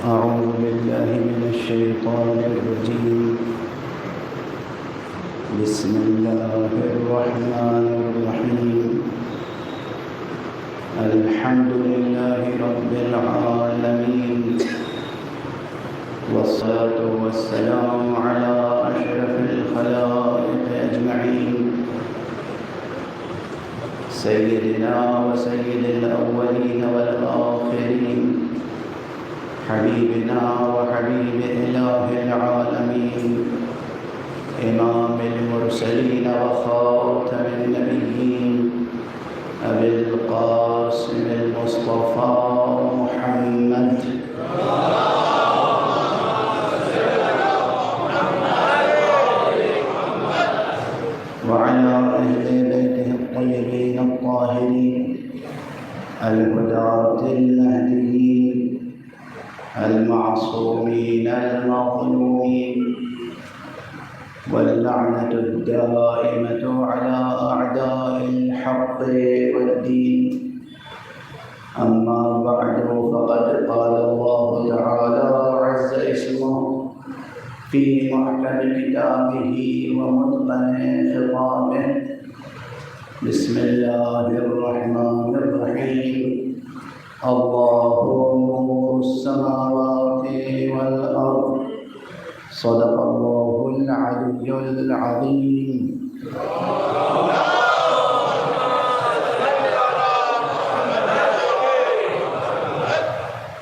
أعوذ بالله من الشيطان الرجيم. بسم الله الرحمن الرحيم. الحمد لله رب العالمين، والصلاة والسلام على أشرف الخلائق أجمعين، سيدنا وسيد الأولين والآخرين، حبيبنا وحبيب إله العالمين، إمام المرسلين وخاتم النبيين، أبي القاسم المصطفى محمد وعلى أهل بيته الطيبين الطاهرين الهداة المهديين المعصومين المظلومين، واللعنة الدائمة على أعداء الحق والدين. أما بعد، فقد قال الله تعالى عز اسمه في محكم كتابه ومتقن خطابه. بسم الله الرحمن الرحيم. الله نور السماوات والأرض، صدق الله العلي العظيم.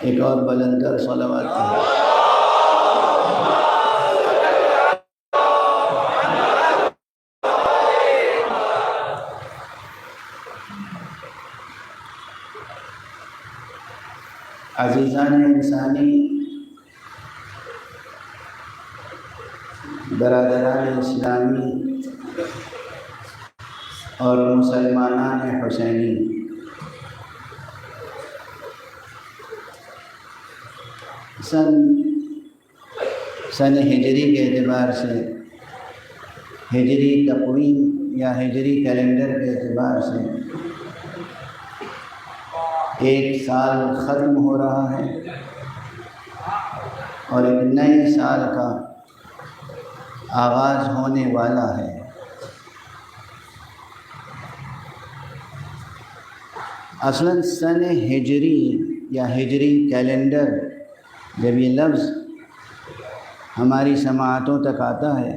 ایک اور بلندر صلوات عزیزان انسانی، برادران اسلامی اور مسلمانان حسینی، سن ہجری کے اعتبار سے، ہجری تقویم یا ہجری کیلنڈر کے اعتبار سے ایک سال ختم ہو رہا ہے اور ایک نئے سال کا آغاز ہونے والا ہے۔ اصلاً سن ہجری یا ہجری کیلنڈر، جب یہ لفظ ہماری سماعتوں تک آتا ہے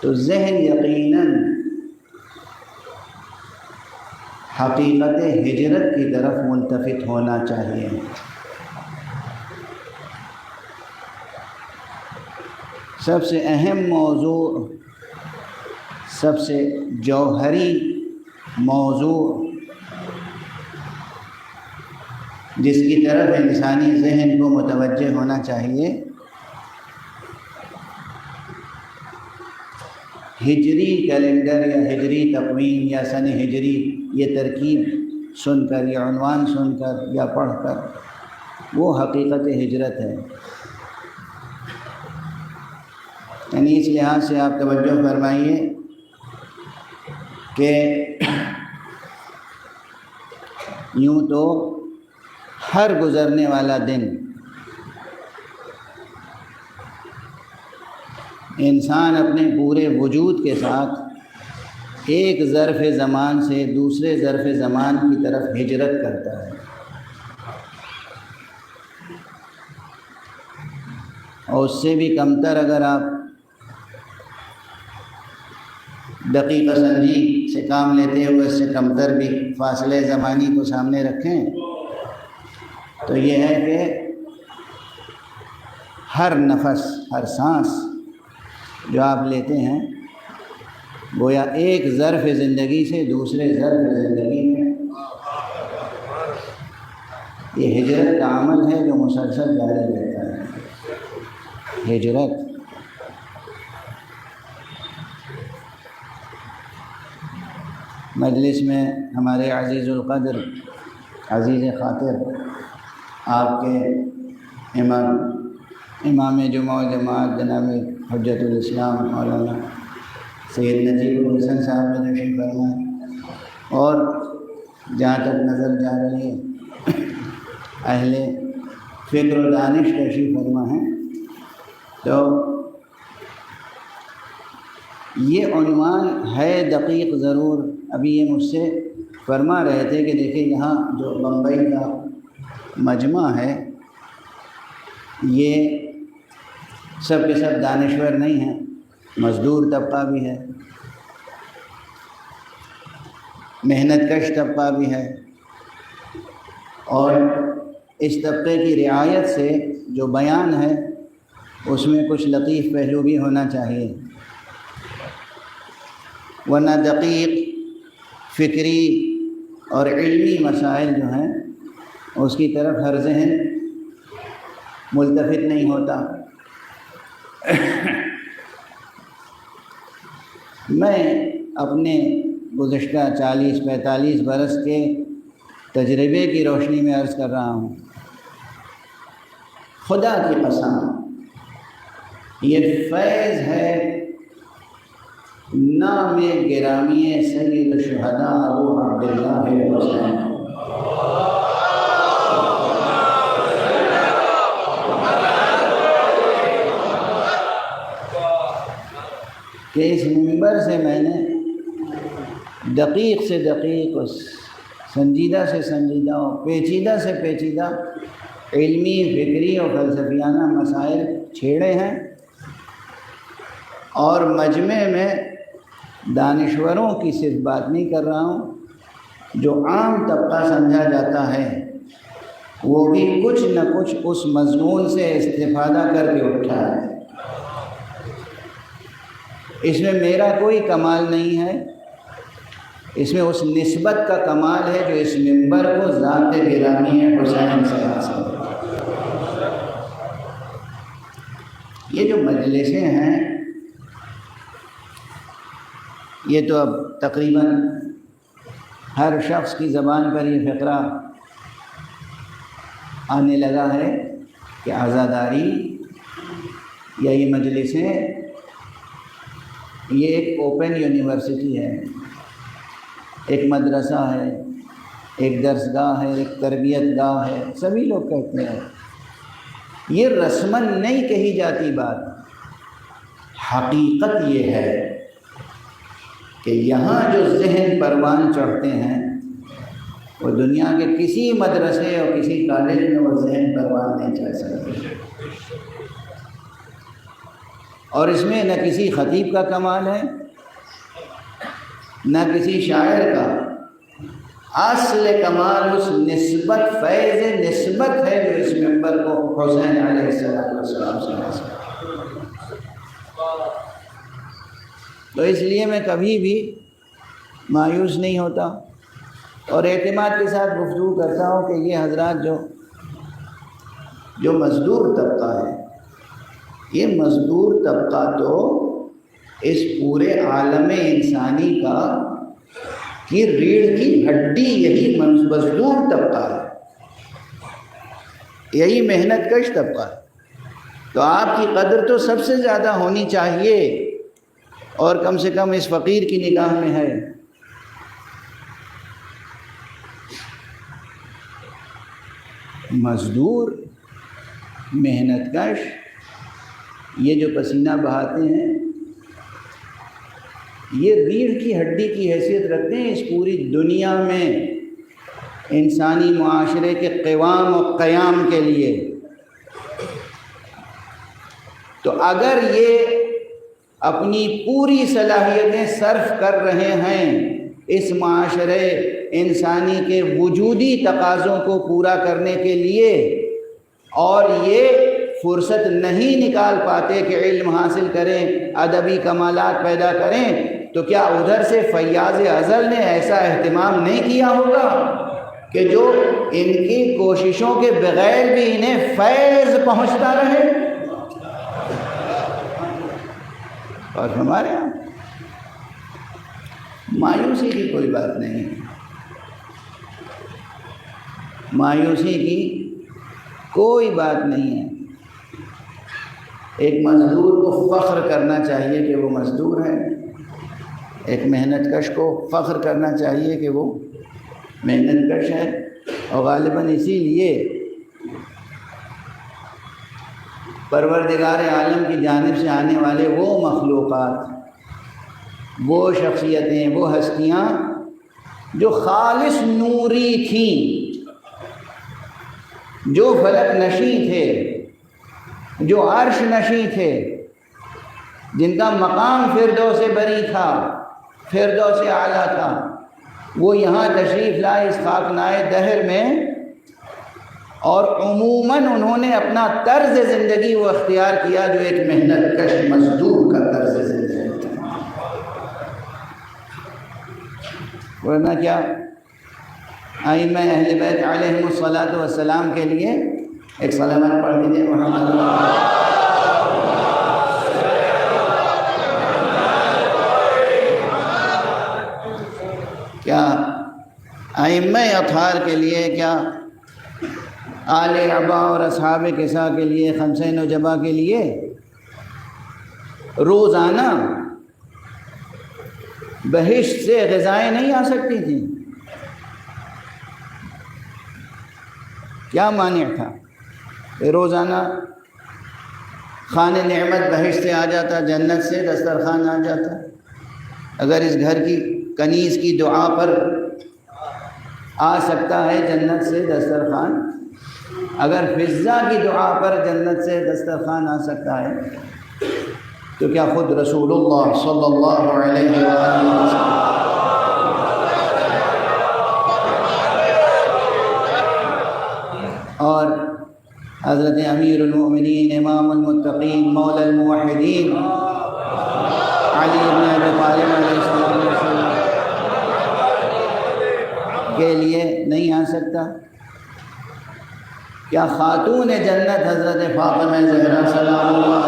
تو ذہن یقیناً حقیقت ہجرت کی طرف ملتفت ہونا چاہیے۔ سب سے اہم موضوع، سب سے جوہری موضوع جس کی طرف انسانی ذہن کو متوجہ ہونا چاہیے، ہجری کیلنڈر یا ہجری تقویم یا سن ہجری، یہ ترکیب سن کر یا عنوان سن کر یا پڑھ کر وہ حقیقت ہجرت ہے۔ یعنی اس لحاظ سے آپ توجہ فرمائیے کہ یوں تو ہر گزرنے والا دن انسان اپنے پورے وجود کے ساتھ ایک ظرف زمان سے دوسرے ظرف زمان کی طرف ہجرت کرتا ہے، اور اس سے بھی کمتر اگر آپ دقیقہ سنجی سے کام لیتے ہوئے اس سے کمتر بھی فاصلے زمانی کو سامنے رکھیں تو یہ ہے کہ ہر نفس، ہر سانس جو آپ لیتے ہیں گویا ایک ظرف زندگی سے دوسرے ظرف زندگی میں یہ ہجرت کا عمل ہے جو مسلسل جاری رہتا ہے۔ ہجرت مجلس میں ہمارے عزیز القدر، عزیز خاطر، آپ کے امام جمعہ و جماعت جناب حجت الاسلام مولانا سید نجیب الحسن صاحب نے تشریف فرمائے، اور جہاں تک نظر جا رہی ہے اہل فکر و دانش تشریف فرما ہیں، تو یہ عنوان ہے دقیق ضرور۔ ابھی یہ مجھ سے فرما رہے تھے کہ دیکھیں یہاں جو بمبئی کا مجمع ہے یہ سب کے سب دانشور نہیں ہیں، مزدور طبقہ بھی ہے، محنت کش طبقہ بھی ہے، اور اس طبقے کی رعایت سے جو بیان ہے اس میں کچھ لطیف پہلو بھی ہونا چاہیے، ورنہ دقیق فکری اور علمی مسائل جو ہیں اس کی طرف ہر ذہن ملتفت نہیں ہوتا۔ میں اپنے گزشتہ 40-45 برس کے تجربے کی روشنی میں عرض کر رہا ہوں، خدا کی قسم یہ فیض ہے نام گرامی سید الشہداء ابو عبداللہ حسین، کہ اس منبر سے میں نے دقیق سے دقیق، اس سنجیدہ سے سنجیدہ اور پیچیدہ سے پیچیدہ علمی، فکری اور فلسفیانہ مسائل چھیڑے ہیں، اور مجمع میں دانشوروں کی صرف بات نہیں کر رہا ہوں، جو عام طبقہ سمجھا جاتا ہے وہ بھی کچھ نہ کچھ اس مضمون سے استفادہ کر کے اٹھا ہے۔ اس میں میرا کوئی کمال نہیں ہے، اس میں اس نسبت کا کمال ہے جو اس منبر کو ذات گرامی ہے حسین سے حاصل ہے۔ یہ جو مجلسیں ہیں یہ تو اب تقریباً ہر شخص کی زبان پر یہ فقرہ آنے لگا ہے کہ عزاداری یا یہ مجلسیں یہ ایک اوپن یونیورسٹی ہے، ایک مدرسہ ہے، ایک درسگاہ ہے، ایک تربیت گاہ ہے، سبھی لوگ کہتے ہیں۔ یہ رسماً نہیں کہی جاتی بات، حقیقت یہ ہے کہ یہاں جو ذہن پروان چڑھتے ہیں وہ دنیا کے کسی مدرسے اور کسی کالج میں وہ ذہن پروان نہیں چڑھ سکتے، اور اس میں نہ کسی خطیب کا کمال ہے نہ کسی شاعر کا، اصل کمال اس نسبت، فیض نسبت ہے جو اس منبر کو حسین علیہ السلام سے حاصل ہے۔ تو اس لیے میں کبھی بھی مایوس نہیں ہوتا اور اعتماد کے ساتھ گفتگو کرتا ہوں کہ یہ حضرات جو مزدور طبقہ ہے، یہ مزدور طبقہ تو اس پورے عالم انسانی کی ریڑھ کی ہڈی یہی مزدور طبقہ ہے، یہی محنت کش طبقہ ہے، تو آپ کی قدر تو سب سے زیادہ ہونی چاہیے، اور کم سے کم اس فقیر کی نگاہ میں ہے۔ مزدور، محنت کش، یہ جو پسینہ بہاتے ہیں یہ ریڑھ کی ہڈی کی حیثیت رکھتے ہیں اس پوری دنیا میں انسانی معاشرے کے قوام و قیام کے لیے۔ تو اگر یہ اپنی پوری صلاحیتیں صرف کر رہے ہیں اس معاشرے انسانی کے وجودی تقاضوں کو پورا کرنے کے لیے، اور یہ فرصت نہیں نکال پاتے کہ علم حاصل کریں، ادبی کمالات پیدا کریں، تو کیا ادھر سے فیاض ازل نے ایسا اہتمام نہیں کیا ہوگا کہ جو ان کی کوششوں کے بغیر بھی انہیں فیض پہنچتا رہے؟ اور ہمارے یہاں مایوسی کی کوئی بات نہیں، مایوسی کی کوئی بات نہیں ہے۔ ایک مزدور کو فخر کرنا چاہیے کہ وہ مزدور ہے، ایک محنت کش کو فخر کرنا چاہیے کہ وہ محنت کش ہے، اور غالباً اسی لیے پروردگار عالم کی جانب سے آنے والے وہ مخلوقات، وہ شخصیتیں، وہ ہستیاں جو خالص نوری تھیں، جو فلک نشیں تھے، جو عرش نشیں تھے، جن کا مقام فردوس بری تھا، فردوس اعلیٰ تھا، وہ یہاں تشریف لائے اس خاکنائے دہر میں، اور عموماً انہوں نے اپنا طرز زندگی وہ اختیار کیا جو ایک محنت کش مزدور کا طرز زندگی تھا۔ ورنہ کیا ائمہ اہل بیت علیہم الصلاۃ والسلام کے لیے ایک صلوات پڑھ دیجیے محمد کیا ائمہ اطہار کے لیے، کیا آل ابا اور اصحاب قصا کے لیے، خمسہ نجبہ کے لیے روزانہ بہشت سے غذائیں نہیں آ سکتی تھیں؟ کیا مانع تھا؟ روزانہ خانِ نعمت بہشت سے آ جاتا، جنت سے دسترخوان آ جاتا۔ اگر اس گھر کی کنیز کی دعا پر آ سکتا ہے جنت سے دسترخوان، اگر فضہ کی دعا پر جنت سے دسترخوان آ سکتا ہے، تو کیا خود رسول اللہ صلی اللہ علیہ وسلم اور حضرت امیر المؤمنین امام المتقین مولا الموحدین علی بن ابی طالب علیہ السلام کے لیے نہیں آ سکتا؟ کیا خاتون جنت حضرت فاطمہ زہرا سلام اللہ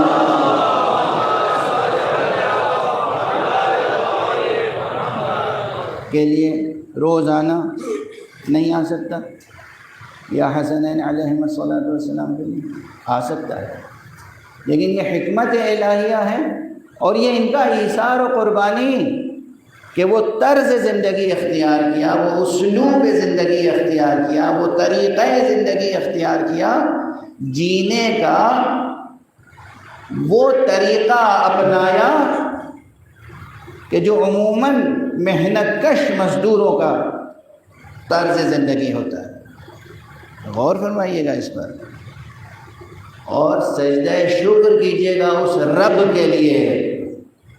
کے لیے روزانہ نہیں آ سکتا؟ یا حسنین علیہم الصلاۃ والسلام کے لیے آ سکتا ہے؟ لیکن یہ حکمت الہیہ ہے، اور یہ ان کا ایثار و قربانی کہ وہ طرز زندگی اختیار کیا، وہ اسلوب زندگی اختیار کیا، وہ طریقہ زندگی اختیار کیا، جینے کا وہ طریقہ اپنایا کہ جو عموماً محنت کش مزدوروں کا طرز زندگی ہوتا ہے۔ غور فرمائیے گا اس پر، اور سجدہ شکر کیجیے گا اس رب کے لیے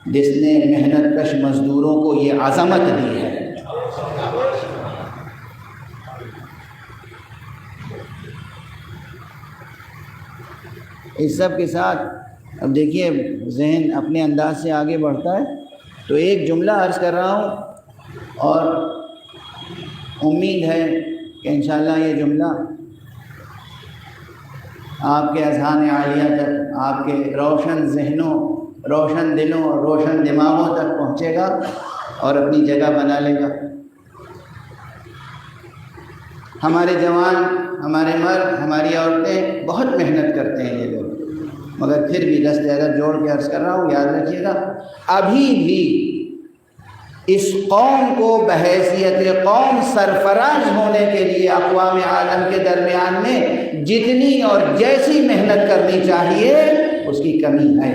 جس نے محنت کش مزدوروں کو یہ عظمت دی ہے۔ اس سب کے ساتھ اب دیکھیے ذہن اپنے انداز سے آگے بڑھتا ہے، تو ایک جملہ عرض کر رہا ہوں، اور امید ہے کہ انشاءاللہ یہ جملہ آپ کے اذہان عالیہ تک، آپ کے روشن ذہنوں، روشن دلوں اور روشن دماغوں تک پہنچے گا اور اپنی جگہ بنا لے گا۔ ہمارے جوان، ہمارے مرد، ہماری عورتیں بہت محنت کرتے ہیں یہ لوگ، مگر پھر بھی دست عدد جوڑ کے عرض کر رہا ہوں، یاد رکھیے گا، ابھی بھی اس قوم کو بحیثیت قوم سرفراز ہونے کے لیے اقوام عالم کے درمیان میں جتنی اور جیسی محنت کرنی چاہیے اس کی کمی ہے۔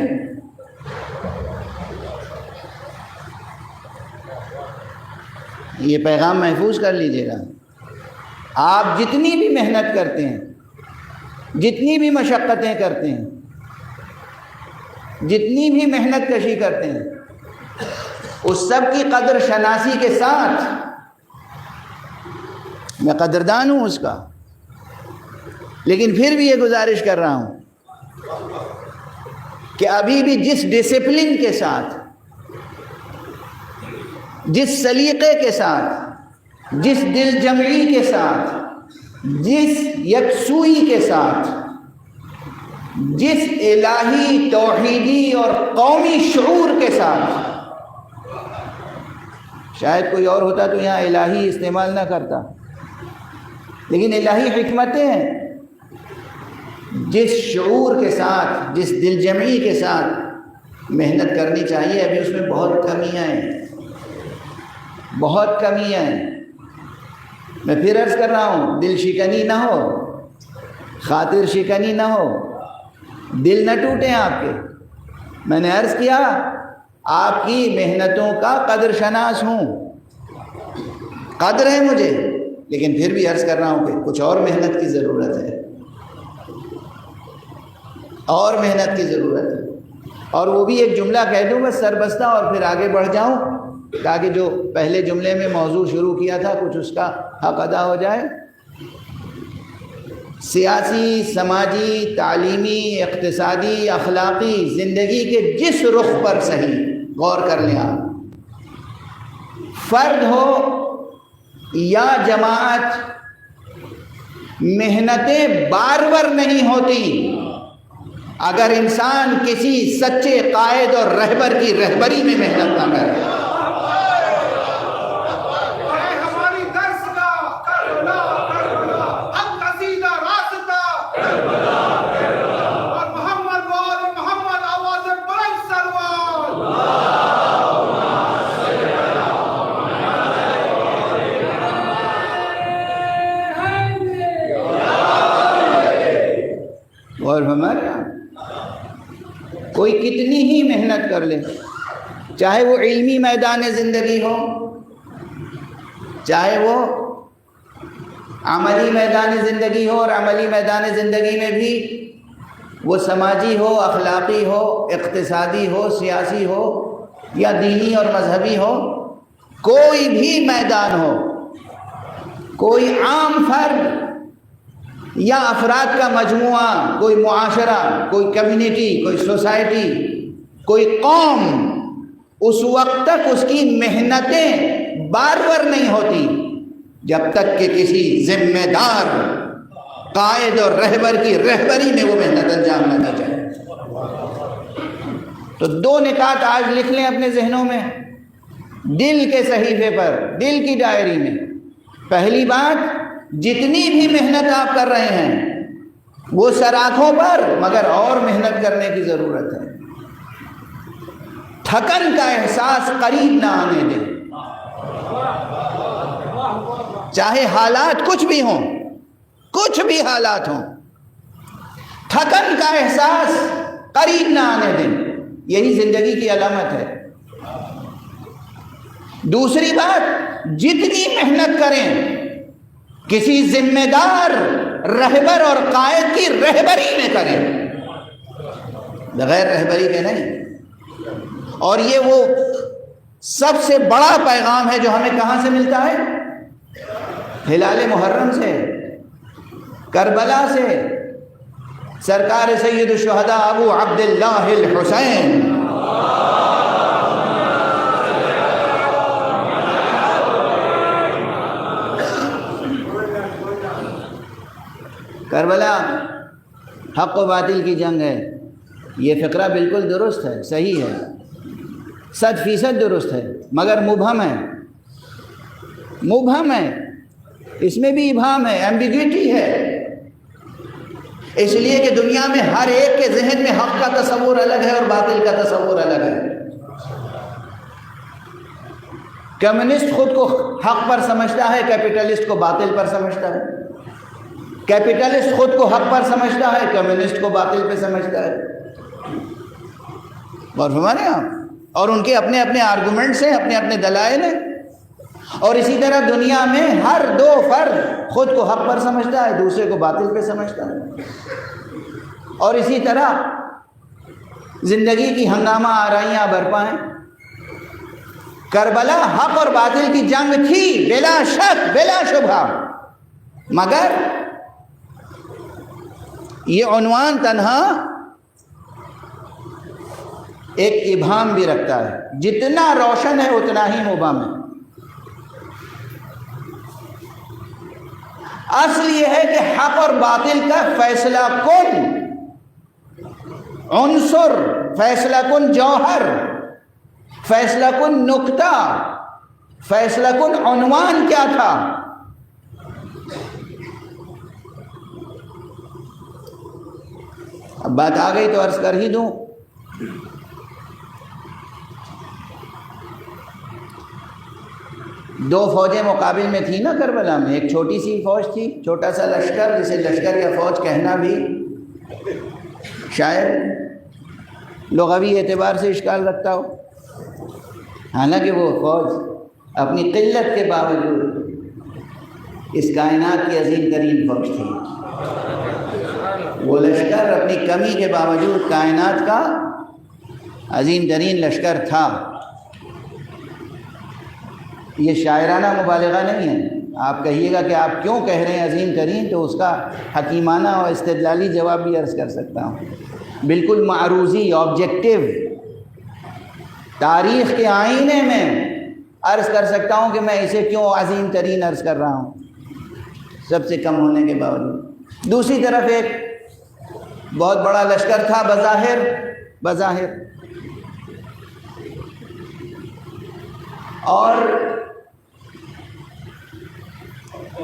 یہ پیغام محفوظ کر لیجئے گا۔ آپ جتنی بھی محنت کرتے ہیں، جتنی بھی مشقتیں کرتے ہیں، جتنی بھی محنت کشی کرتے ہیں، اس سب کی قدر شناسی کے ساتھ میں قدردان ہوں اس کا، لیکن پھر بھی یہ گزارش کر رہا ہوں کہ ابھی بھی جس ڈسپلن کے ساتھ، جس سلیقے کے ساتھ، جس دل جمعی کے ساتھ، جس یکسوئی کے ساتھ، جس الہی توحیدی اور قومی شعور کے ساتھ، شاید کوئی اور ہوتا تو یہاں الہی استعمال نہ کرتا، لیکن الہی حکمتیں ہیں، جس شعور کے ساتھ، جس دل جمعی کے ساتھ محنت کرنی چاہیے، ابھی اس میں بہت کمیاں ہیں، بہت کمیاں ہیں۔ میں پھر عرض کر رہا ہوں، دل شکنی نہ ہو، خاطر شکنی نہ ہو، دل نہ ٹوٹیں آپ کے. میں نے عرض کیا آپ کی محنتوں کا قدر شناس ہوں، قدر ہے مجھے، لیکن پھر بھی عرض کر رہا ہوں کہ کچھ اور محنت کی ضرورت ہے، اور محنت کی ضرورت ہے. اور وہ بھی ایک جملہ کہہ دوں بس سربستہ، اور پھر آگے بڑھ جاؤں تاکہ جو پہلے جملے میں موضوع شروع کیا تھا کچھ اس کا حق ادا ہو جائے. سیاسی، سماجی، تعلیمی، اقتصادی، اخلاقی زندگی کے جس رخ پر صحیح غور کر لیں آپ، فرد ہو یا جماعت، محنتیں بارور نہیں ہوتی اگر انسان کسی سچے قائد اور رہبر کی رہبری میں محنت نہ کرے. اور ہمارے کوئی کتنی ہی محنت کر لے، چاہے وہ علمی میدان زندگی ہو، چاہے وہ عملی میدان زندگی ہو، اور عملی میدان زندگی میں بھی وہ سماجی ہو، اخلاقی ہو، اقتصادی ہو، سیاسی ہو یا دینی اور مذہبی ہو، کوئی بھی میدان ہو، کوئی عام فرد یا افراد کا مجموعہ، کوئی معاشرہ، کوئی کمیونٹی، کوئی سوسائٹی، کوئی قوم، اس وقت تک اس کی محنتیں بارور نہیں ہوتی جب تک کہ کسی ذمہ دار قائد اور رہبر کی رہبری میں وہ محنت انجام نہ دی جائے. تو دو نکات آج لکھ لیں اپنے ذہنوں میں، دل کے صحیفے پر، دل کی ڈائری میں. پہلی بات، جتنی بھی محنت آپ کر رہے ہیں وہ سراخوں پر، مگر اور محنت کرنے کی ضرورت ہے. تھکن کا احساس قریب نہ آنے دیں، چاہے حالات کچھ بھی ہوں، کچھ بھی حالات ہوں، تھکن کا احساس قریب نہ آنے دیں. یہی زندگی کی علامت ہے. دوسری بات، جتنی محنت کریں کسی ذمہ دار رہبر اور قائد کی رہبری میں کریں، بغیر رہبری کے نہیں. اور یہ وہ سب سے بڑا پیغام ہے جو ہمیں کہاں سے ملتا ہے؟ ہلال محرم سے، کربلا سے، سرکار سید الشہداء ابو عبداللہ الحسین کربلا حق و باطل کی جنگ ہے. یہ فقرہ بالکل درست ہے، صحیح ہے، 100% درست ہے، مگر مبہم ہے. مبہم ہے، اس میں بھی ابہام ہے، ایمبیگوٹی ہے. اس لیے کہ دنیا میں ہر ایک کے ذہن میں حق کا تصور الگ ہے اور باطل کا تصور الگ ہے. کمیونسٹ خود کو حق پر سمجھتا ہے، کیپٹلسٹ کو باطل پر سمجھتا ہے. کیپٹلسٹ خود کو حق پر سمجھتا ہے، کمیونسٹ کو باطل پہ سمجھتا ہے. اور ہمارے یہاں اور ان کے اپنے اپنے آرگومنٹس ہیں، اپنے اپنے دلائل ہیں. اور اسی طرح دنیا میں ہر دو فرد خود کو حق پر سمجھتا ہے، دوسرے کو باطل پہ سمجھتا ہے. اور اسی طرح زندگی کی ہنگامہ آرائیاں برپا ہیں. کربلا حق اور باطل کی جنگ تھی بلا شک، بلا شبہ، مگر یہ عنوان تنہا ایک ابہام بھی رکھتا ہے. جتنا روشن ہے اتنا ہی مبہم ہے. اصل یہ ہے کہ حق اور باطل کا فیصلہ کن عنصر، فیصلہ کن جوہر، فیصلہ کن نقطہ، فیصلہ کن عنوان کیا تھا؟ اب بات آ گئی تو عرض کر ہی دوں. دو فوجیں مقابل میں تھی نا کربلا میں. ایک چھوٹی سی فوج تھی، چھوٹا سا لشکر، جسے لشکر یا فوج کہنا بھی شاید لغوی اعتبار سے اشکال رکھتا ہو، حالانکہ وہ فوج اپنی قلت کے باوجود اس کائنات کی عظیم ترین فوج تھی۔ وہ لشکر اپنی کمی کے باوجود کائنات کا عظیم ترین لشکر تھا۔ یہ شاعرانہ مبالغہ نہیں ہے۔ آپ کہیے گا کہ آپ کیوں کہہ رہے ہیں عظیم ترین، تو اس کا حکیمانہ اور استدلالی جواب بھی عرض کر سکتا ہوں، بالکل معروضی، آبجیکٹیو، تاریخ کے آئینے میں عرض کر سکتا ہوں کہ میں اسے کیوں عظیم ترین عرض کر رہا ہوں سب سے کم ہونے کے باوجود۔ دوسری طرف ایک بہت بڑا لشکر تھا بظاہر، اور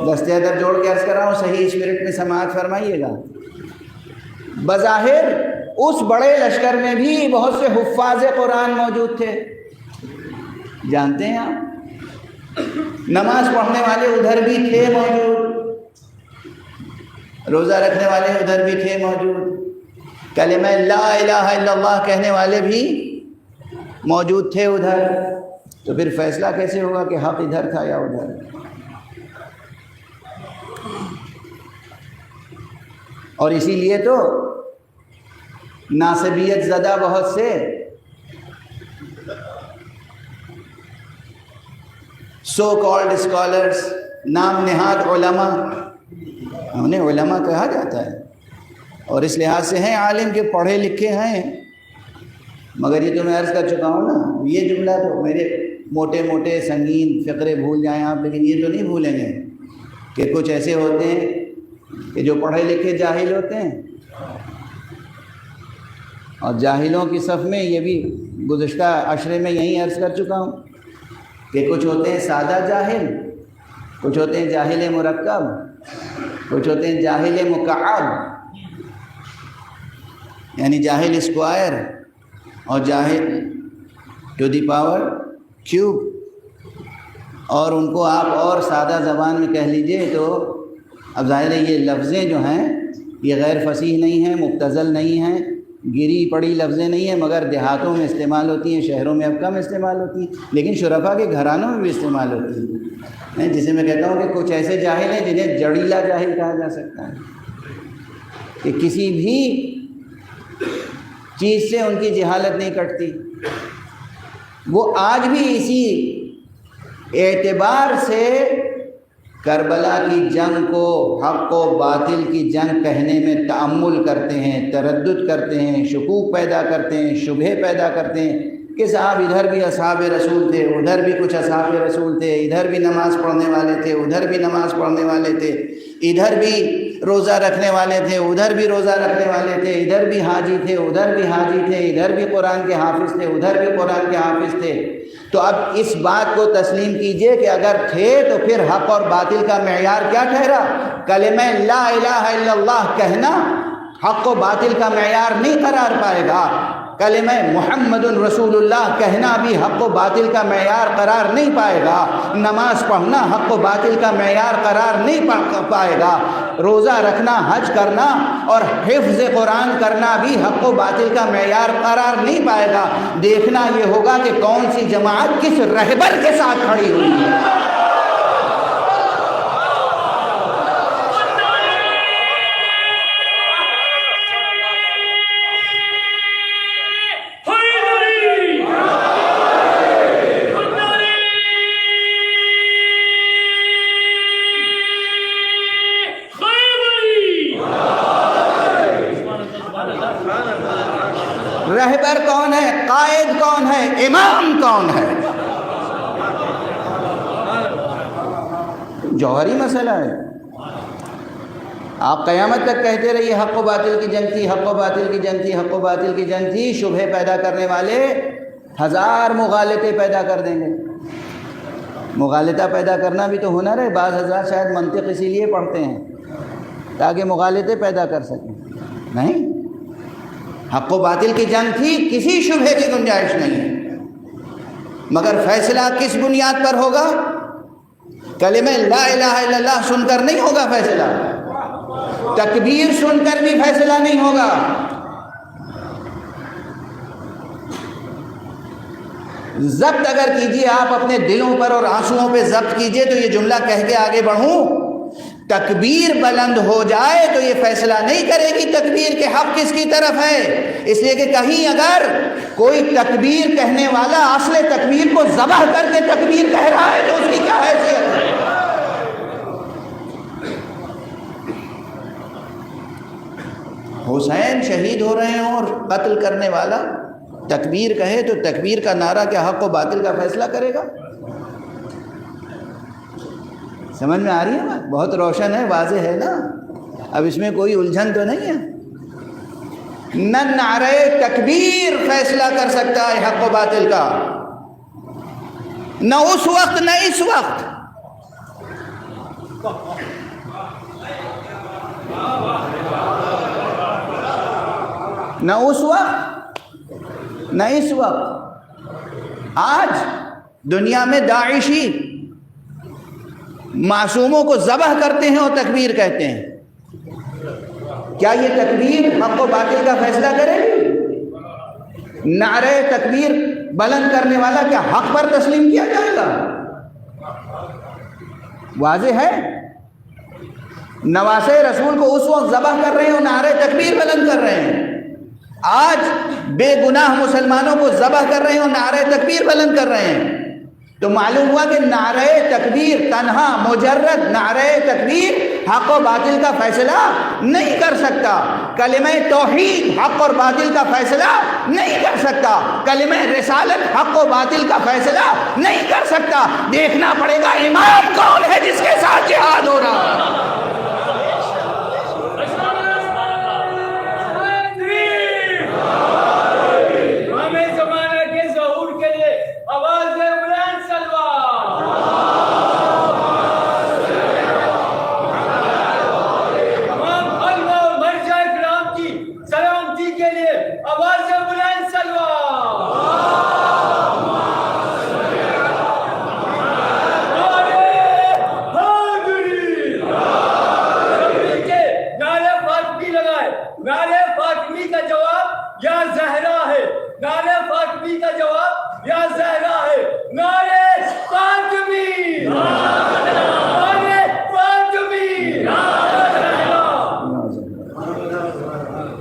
دستے ادب جوڑ کے عرض کر رہا ہوں، صحیح اسپرٹ میں سماعت فرمائیے گا۔ بظاہر اس بڑے لشکر میں بھی بہت سے حفاظ قرآن موجود تھے، جانتے ہیں آپ، نماز پڑھنے والے ادھر بھی تھے موجود، روزہ رکھنے والے ادھر بھی تھے موجود، کلمہ لا الہ الا اللہ کہنے والے بھی موجود تھے ادھر۔ تو پھر فیصلہ کیسے ہوگا کہ حق ادھر تھا یا ادھر؟ اور اسی لیے تو ناسبیت زدہ بہت سے سو کالڈ اسکالرس، نام نہاد علماء، انہیں علماء کہا جاتا ہے، اور اس لحاظ سے ہیں عالم کے پڑھے لکھے ہیں، مگر یہ تو میں عرض کر چکا ہوں نا، یہ جملہ تو میرے موٹے موٹے سنگین فقرے بھول جائیں آپ، لیکن یہ تو نہیں بھولیں گے کہ کچھ ایسے ہوتے ہیں کہ جو پڑھے لکھے جاہل ہوتے ہیں، اور جاہلوں کی صف میں یہ بھی گزشتہ عشرے میں یہی عرض کر چکا ہوں کہ کچھ ہوتے ہیں سادہ جاہل، کچھ ہوتے ہیں جاہل مرکب، کچھ ہوتے ہیں جاہل مکعب، یعنی جاہل اسکوائر اور جاہل ٹو دی پاور کیوب، اور ان کو آپ اور سادہ زبان میں کہہ لیجئے تو اب ظاہر ہے یہ لفظیں جو ہیں یہ غیر فصیح نہیں ہیں، مبتذل نہیں ہیں، گری پڑی لفظیں نہیں ہیں، مگر دیہاتوں میں استعمال ہوتی ہیں، شہروں میں اب کم استعمال ہوتی ہیں، لیکن شرفا کے گھرانوں میں بھی استعمال ہوتی ہیں، جسے میں کہتا ہوں کہ کچھ ایسے جاہل ہیں جنہیں جڑیلا جاہل کہا جا سکتا ہے، کہ کسی بھی چیز سے ان کی جہالت نہیں کٹتی۔ وہ آج بھی اسی اعتبار سے کربلا کی جنگ کو حق و باطل کی جنگ کہنے میں تأمل کرتے ہیں، تردد کرتے ہیں، شکوک پیدا کرتے ہیں، شبہے پیدا کرتے ہیں کہ صاحب ادھر بھی اصحاب رسول تھے، ادھر بھی کچھ اصحاب رسول تھے، ادھر بھی نماز پڑھنے والے تھے، ادھر بھی نماز پڑھنے والے تھے، ادھر بھی روزہ رکھنے والے تھے، ادھر بھی روزہ رکھنے والے تھے، ادھر بھی حاجی تھے، ادھر بھی حاجی تھے، ادھر بھی قرآن کے حافظ تھے، ادھر بھی قرآن کے حافظ تھے۔ تو اب اس بات کو تسلیم کیجئے کہ اگر تھے تو پھر حق اور باطل کا معیار کیا ٹھہرا؟ کلمہ لا الہ الا اللہ کہنا حق و باطل کا معیار نہیں قرار پائے گا، کلمہ محمد رسول اللہ کہنا بھی حق و باطل کا معیار قرار نہیں پائے گا، نماز پڑھنا حق و باطل کا معیار قرار نہیں پائے گا، روزہ رکھنا، حج کرنا اور حفظ قرآن کرنا بھی حق و باطل کا معیار قرار نہیں پائے گا۔ دیکھنا یہ ہوگا کہ کون سی جماعت کس رہبر کے ساتھ کھڑی ہوئی ہے۔ رہبر کون ہے؟ قائد کون ہے؟ امام کون ہے؟ جوہری مسئلہ ہے۔ آپ قیامت تک کہتے رہیے حق و باطل کی جنگ تھی، حق و باطل کی جنگ تھی، حق و باطل کی جنگ تھی، شبہ پیدا کرنے والے ہزار مغالطے پیدا کر دیں گے۔ مغالطہ پیدا کرنا بھی تو ہنر ہے، بعض حضرات شاید منطق اسی لیے پڑھتے ہیں تاکہ مغالطے پیدا کر سکیں، نہیں، حق و باطل کی جنگ تھی، کسی شبہ کی گنجائش نہیں ہے، مگر فیصلہ کس بنیاد پر ہوگا؟ کلمہ لا الہ الا اللہ سن کر نہیں ہوگا فیصلہ، تکبیر سن کر بھی فیصلہ نہیں ہوگا، ضبط اگر کیجئے آپ اپنے دلوں پر اور آنسوؤں پہ ضبط کیجئے تو یہ جملہ کہہ کے آگے بڑھوں، تکبیر بلند ہو جائے تو یہ فیصلہ نہیں کرے گی تکبیر کے حق کس کی طرف ہے، اس لیے کہ کہیں اگر کوئی تکبیر کہنے والا اصل تکبیر کو ذبح کر کے تکبیر کہہ رہا ہے تو اس کی کیا حیثیت ہے؟ حسین شہید ہو رہے ہیں اور قتل کرنے والا تکبیر کہے تو تکبیر کا نعرہ کیا حق و باطل کا فیصلہ کرے گا؟ سمجھ میں آ رہی ہے نا؟ بہت روشن ہے، واضح ہے نا، اب اس میں کوئی الجھن تو نہیں ہے۔ نہ نعرہ تکبیر فیصلہ کر سکتا ہے حق و باطل کا، نہ اس وقت نہ اس وقت۔ نہ اس وقت نہ اس وقت۔ آج دنیا میں داعشی معصوموں کو ذبح کرتے ہیں اور تکبیر کہتے ہیں، کیا یہ تکبیر حق و باطل کا فیصلہ کرے گی؟ نعرہ تکبیر بلند کرنے والا کیا حق پر تسلیم کیا جائے گا؟ واضح ہے، نواسے رسول کو اس وقت ذبح کر رہے ہیں اور نعرہ تکبیر بلند کر رہے ہیں۔ آج بے گناہ مسلمانوں کو ذبح کر رہے ہیں اور نعرہ تکبیر بلند کر رہے ہیں، تو معلوم ہوا کہ نعرہ تکبیر تنہا مجرد نعرہ تکبیر حق و باطل کا فیصلہ نہیں کر سکتا، کلمہ توحید حق اور باطل کا فیصلہ نہیں کر سکتا، کلمہ رسالت حق و باطل کا فیصلہ نہیں کر سکتا۔ دیکھنا پڑے گا امام کون ہے جس کے ساتھ جہاد ہو رہا ہے۔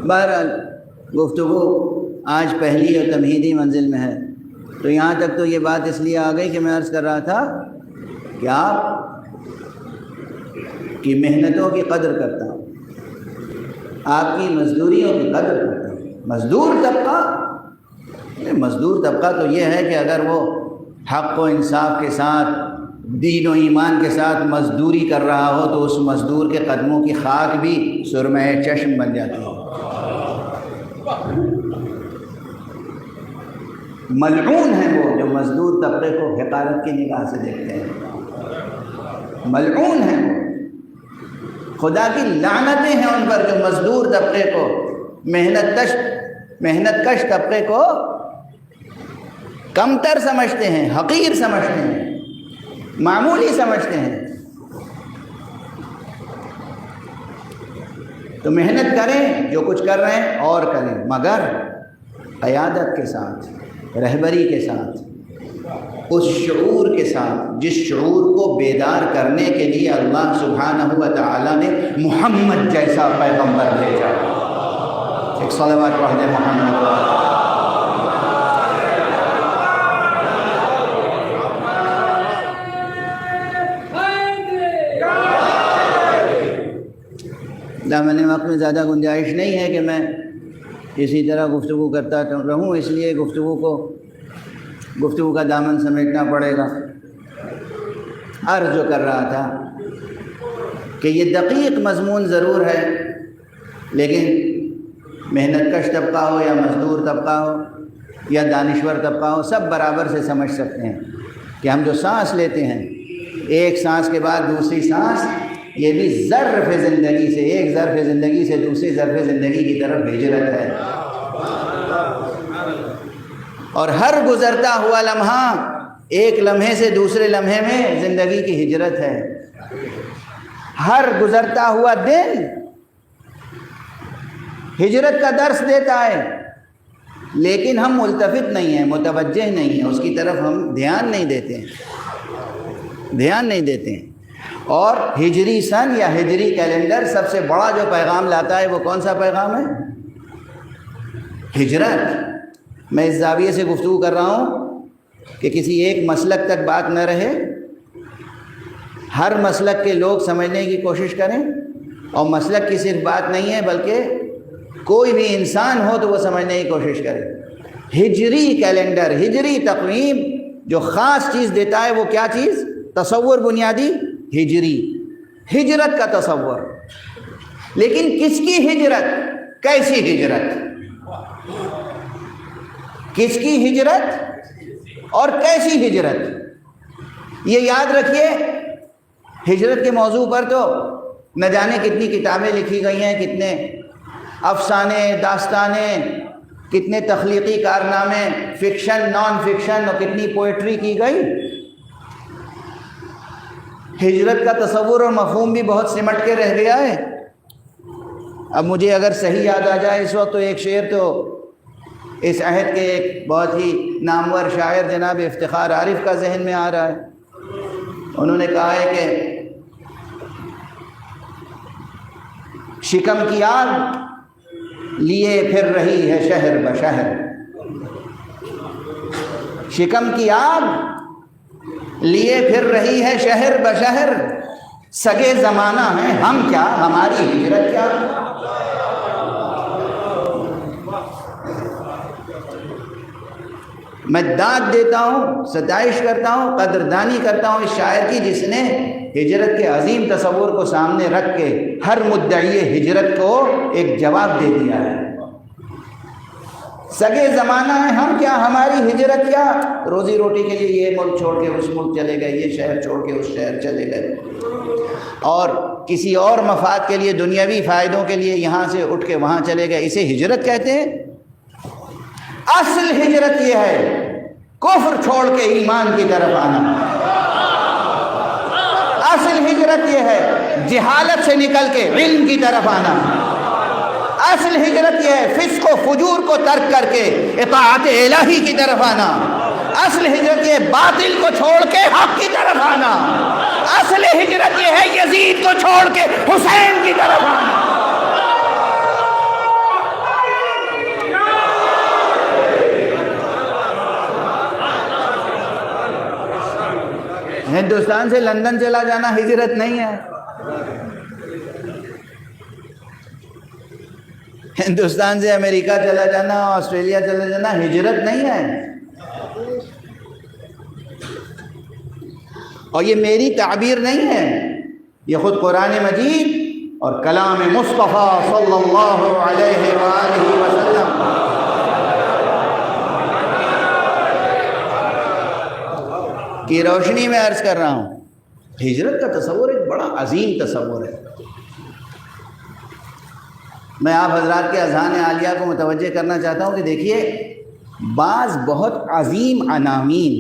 بہرحال گفتگو آج پہلی اور تمہیدی منزل میں ہے، تو یہاں تک تو یہ بات اس لیے آ گئی کہ میں عرض کر رہا تھا کہ آپ کی محنتوں کی قدر کرتا ہوں، آپ کی مزدوریوں کی قدر کرتا ہوں۔ مزدور طبقہ تو یہ ہے کہ اگر وہ حق و انصاف کے ساتھ دین و ایمان کے ساتھ مزدوری کر رہا ہو تو اس مزدور کے قدموں کی خاک بھی سرمہ چشم بن جاتی ہے۔ ملعون ہیں وہ جو مزدور طبقے کو حقارت کی نگاہ سے دیکھتے ہیں، ملعون ہیں وہ، خدا کی لعنتیں ہیں ان پر جو مزدور طبقے کو، محنت کش طبقے کو کمتر سمجھتے ہیں، حقیر سمجھتے ہیں، معمولی سمجھتے ہیں۔ تو محنت کریں، جو کچھ کر رہے ہیں اور کریں، مگر قیادت کے ساتھ، رہبری کے ساتھ، اس شعور کے ساتھ جس شعور کو بیدار کرنے کے لیے اللہ سبحانہ و تعالیٰ نے محمد جیسا پیغمبر بھیجا۔ ایک صلوات پڑھ دیں محمد۔ دامن وقت میں زیادہ گنجائش نہیں ہے کہ میں اسی طرح گفتگو کرتا رہوں، اس لیے گفتگو کا دامن سمیٹنا پڑے گا۔ عرض جو کر رہا تھا کہ یہ دقیق مضمون ضرور ہے، لیکن محنت کش طبقہ ہو یا مزدور طبقہ ہو یا دانشور طبقہ ہو، سب برابر سے سمجھ سکتے ہیں کہ ہم جو سانس لیتے ہیں، ایک سانس کے بعد دوسری سانس، یہ بھی ظرف زندگی سے، ایک ظرف زندگی سے دوسری ظرف زندگی کی طرف ہجرت ہے، اور ہر گزرتا ہوا لمحہ ایک لمحے سے دوسرے لمحے میں زندگی کی ہجرت ہے، ہر گزرتا ہوا دن ہجرت کا درس دیتا ہے، لیکن ہم ملتفت نہیں ہیں، متوجہ نہیں ہیں، اس کی طرف ہم دھیان نہیں دیتے ہیں. اور ہجری سن یا ہجری کیلنڈر سب سے بڑا جو پیغام لاتا ہے وہ کون سا پیغام ہے؟ ہجرت. میں اس زاویے سے گفتگو کر رہا ہوں کہ کسی ایک مسلک تک بات نہ رہے، ہر مسلک کے لوگ سمجھنے کی کوشش کریں. اور مسلک کی صرف بات نہیں ہے بلکہ کوئی بھی انسان ہو تو وہ سمجھنے کی کوشش کرے. ہجری کیلنڈر، ہجری تقویم جو خاص چیز دیتا ہے وہ کیا چیز؟ تصور بنیادی ہجری، ہجرت کا تصور. لیکن کس کی ہجرت؟ کیسی ہجرت؟ کس کی ہجرت اور کیسی ہجرت؟ یہ یاد رکھیے، ہجرت کے موضوع پر تو نہ جانے کتنی کتابیں لکھی گئی ہیں، کتنے افسانے، داستانیں، کتنے تخلیقی کارنامے، فکشن، نان فکشن، اور کتنی پوئٹری کی گئی. ہجرت کا تصور اور مفہوم بھی بہت سمٹ کے رہ گیا ہے. اب مجھے اگر صحیح یاد آ جائے اس وقت تو ایک شعر تو اس عہد کے ایک بہت ہی نامور شاعر جناب افتخار عارف کا ذہن میں آ رہا ہے. انہوں نے کہا ہے کہ شکم کی آگ لیے پھر رہی ہے شہر بشہر، شکم کی آگ لیے پھر رہی ہے شہر بشہر، سگے زمانہ ہیں ہم کیا، ہماری ہجرت کیا. میں داد دیتا ہوں، ستائش کرتا ہوں، قدردانی کرتا ہوں اس شاعر کی جس نے ہجرت کے عظیم تصور کو سامنے رکھ کے ہر مدعی ہجرت کو ایک جواب دے دیا ہے. سگے زمانہ ہے ہم کیا، ہماری ہجرت کیا. روزی روٹی کے لیے یہ ملک چھوڑ کے اس ملک چلے گئے، یہ شہر چھوڑ کے اس شہر چلے گئے، اور کسی اور مفاد کے لیے، دنیاوی فائدوں کے لیے یہاں سے اٹھ کے وہاں چلے گئے. اسے ہجرت کہتے ہیں؟ اصل ہجرت یہ ہے کفر چھوڑ کے ایمان کی طرف آنا. اصل ہجرت یہ ہے جہالت سے نکل کے علم کی طرف آنا. اصل ہجرت یہ ہے فسق و فجور کو ترک کر کے اطاعت الہی کی طرف آنا. اصل ہجرت یہ ہے باطل کو چھوڑ کے حق کی طرف آنا. اصل ہجرت یہ ہے یزید کو چھوڑ کے حسین کی طرف آنا. ہندوستان سے لندن چلا جانا ہجرت نہیں ہے. ہندوستان سے امریکہ چلا جانا، آسٹریلیا چلا جانا ہجرت نہیں ہے. اور یہ میری تعبیر نہیں ہے، یہ خود قرآن مجید اور کلام مصطفیٰ صلی اللہ علیہ وآلہ وسلم کی روشنی میں عرض کر رہا ہوں. ہجرت کا تصور ایک بڑا عظیم تصور ہے. میں آپ حضرات کے اذہان عالیہ کو متوجہ کرنا چاہتا ہوں کہ دیکھیے، بعض بہت عظیم عناوین،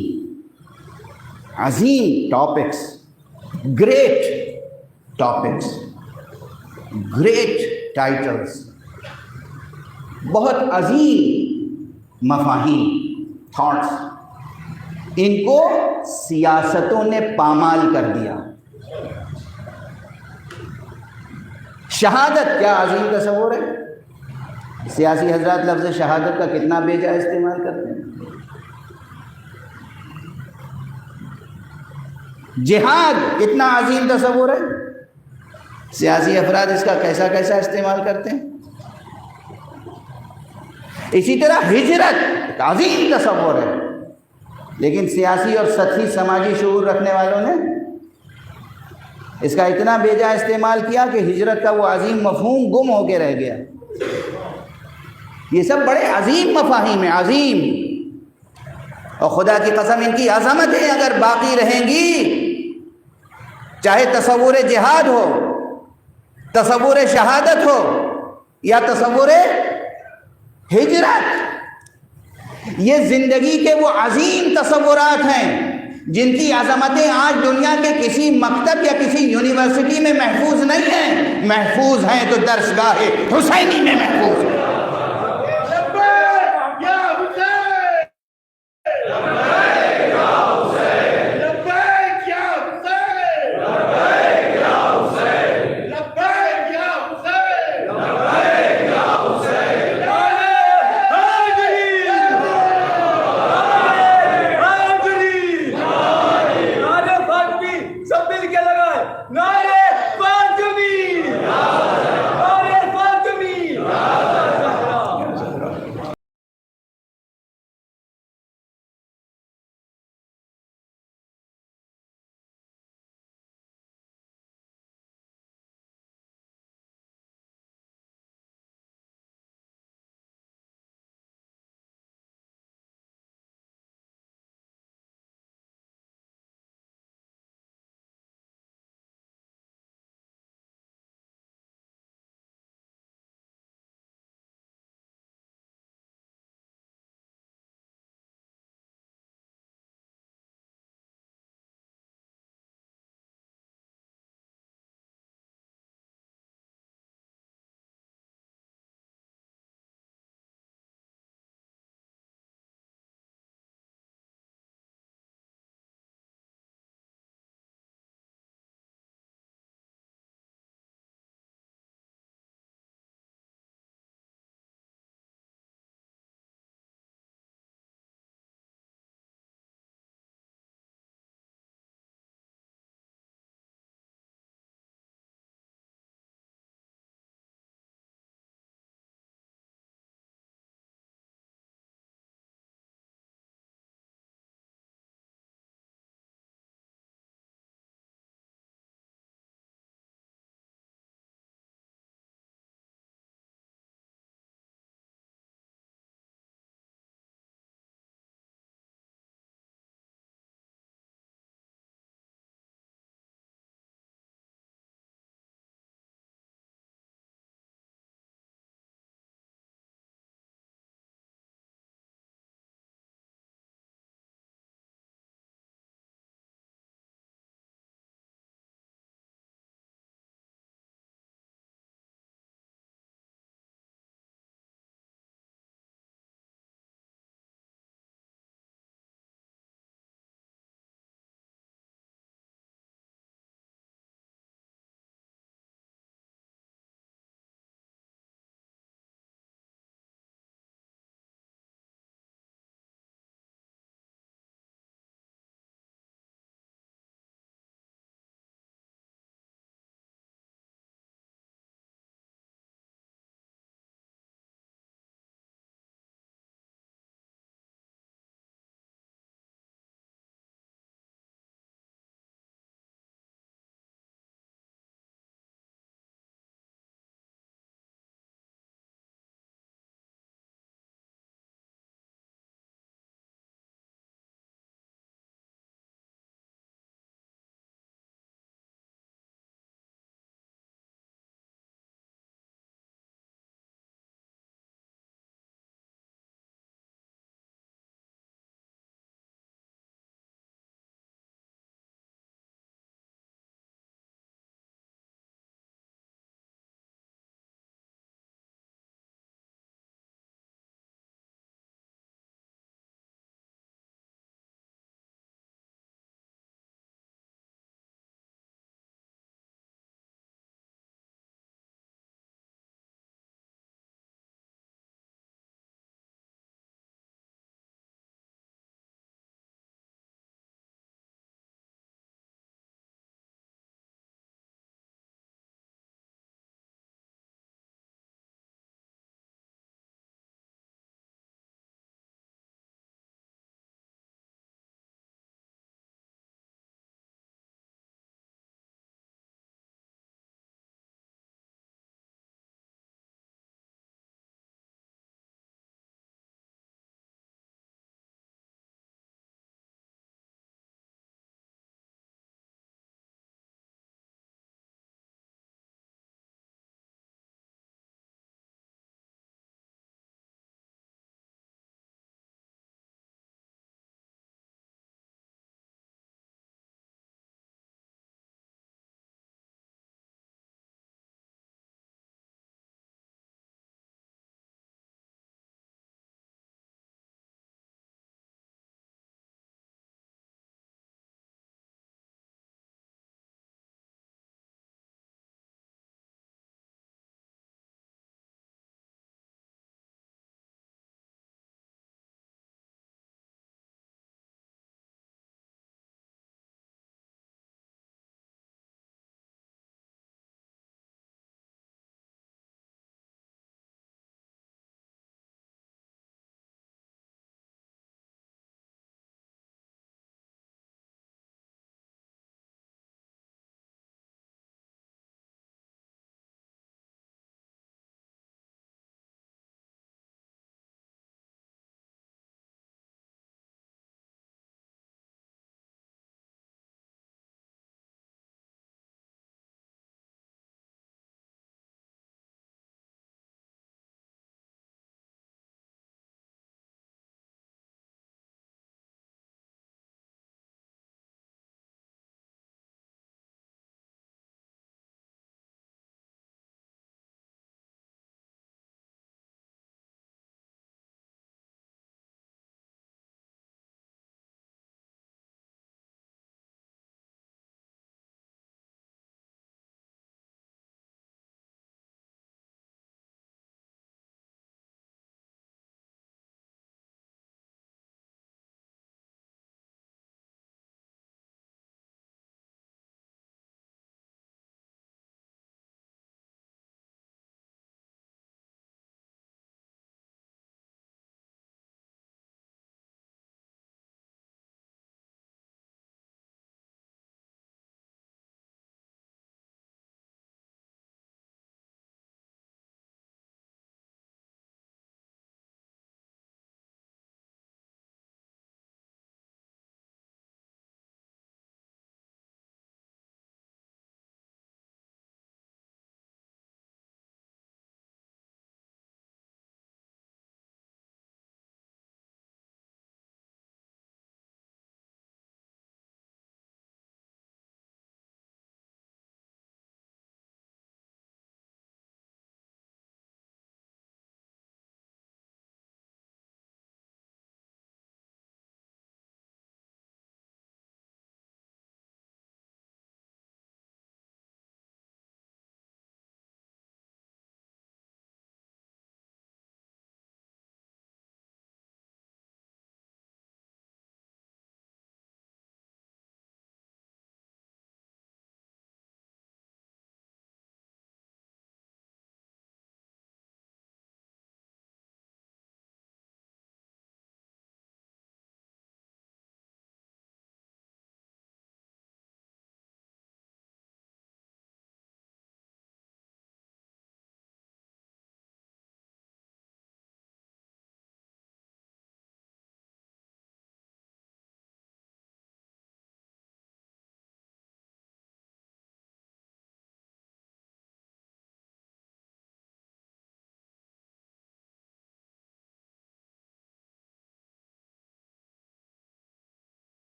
عظیم topics, great topics, great titles, بہت عظیم مفاہیم، تھاٹس، ان کو سیاستوں نے پامال کر دیا. شہادت کیا عظیم تصور ہے. سیاسی حضرات لفظ شہادت کا کتنا بے جا استعمال کرتے ہیں. جہاد کتنا عظیم تصور ہے، سیاسی افراد اس کا کیسا کیسا استعمال کرتے ہیں. اسی طرح ہجرت ایک عظیم تصور ہے، لیکن سیاسی اور سطحی سماجی شعور رکھنے والوں نے اس کا اتنا بے جا استعمال کیا کہ ہجرت کا وہ عظیم مفہوم گم ہو کے رہ گیا. یہ سب بڑے عظیم مفاہیم ہیں، عظیم، اور خدا کی قسم ان کی عظمتیں اگر باقی رہیں گی، چاہے تصور جہاد ہو، تصور شہادت ہو یا تصور ہجرت، یہ زندگی کے وہ عظیم تصورات ہیں جن کی عظمتیں آج دنیا کے کسی مکتب یا کسی یونیورسٹی میں محفوظ نہیں ہیں. محفوظ ہیں تو درسگاہ حسینی میں محفوظ ہیں.